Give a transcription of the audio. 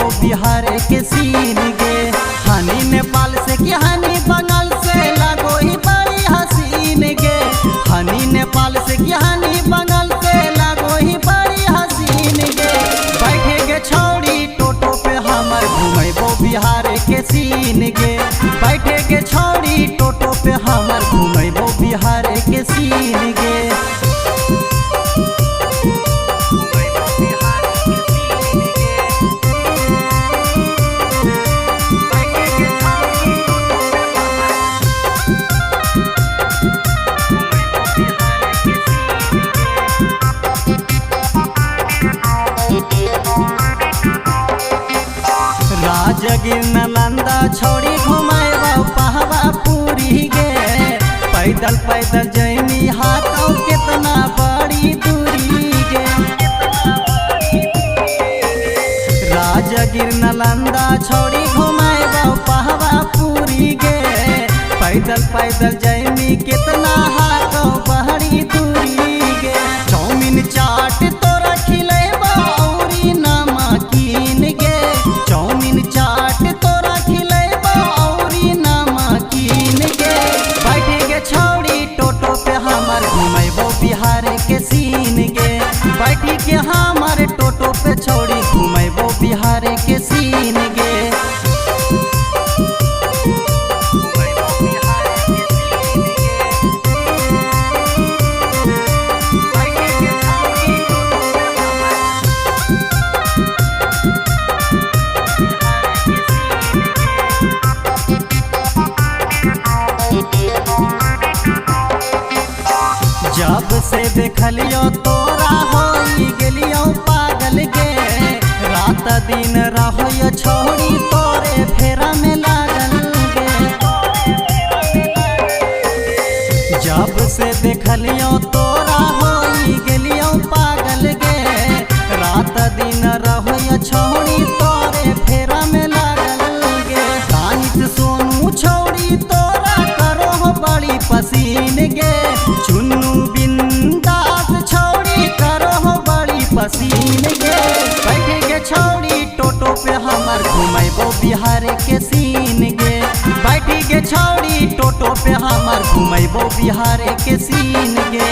घुमैबो बिहार के सीन गे। हानि नेपाल से कि हानि बंगाल से लागो ही बड़ी हसीन गे। हानि नेपाल से कि हानि बंगाल से लागो ही बड़ी हसीन गे। बैठे गे छौड़ी टोटो पे हमर घुमैबो बिहार के सीन गे। बैठे गे छौड़ी टोटो पे हमर घुमैबो बिहार के सीन गे। राजगीर नालंदा छोड़ी घुमाएबो पहावा पूरी गे। पैदल पैदल जैनी हाथों कितना बड़ी दूरी गे। राजगीर नालंदा छोड़ी घुमाएबो पहावा पूरी गे। पैदल पैदल जैनी कितना हाथों बड़ी दूरी गे। चाउमीन चाट तोरा खिलेबो औरी नमकीन गे। चाउमीन चाट तोरा खिलेबो औरी नमकीन गे। बैठे गे छौड़ी टोटो पे हमर घुमैबो बिहार के सीन गे। बैठी के हमर टोटो पे छौड़ी घुमैबो बिहार के सीन गे। जब से देखलियो तोरा होई गेलियो पागल गे। रात दिन रहो छोड़ी तोरे फेरा में लागल गे। जब से देखलियो तोरा होई गेलियो पागल गे। रात दिन रहो छोड़ी तोरे फेरा में लागल गे। कानित सोनू छोड़ी तोरा करो हो बड़ी पसीन गे। चुन्नू बिंदास छौड़ी करो हो बड़ी पसीन गे। बैठे गे छौड़ी टोटो पे हमर घुमैबो बिहार के सीन गे। बैठी गे छौड़ी टोटो पे हमर घुमैबो बिहार के सीन गे।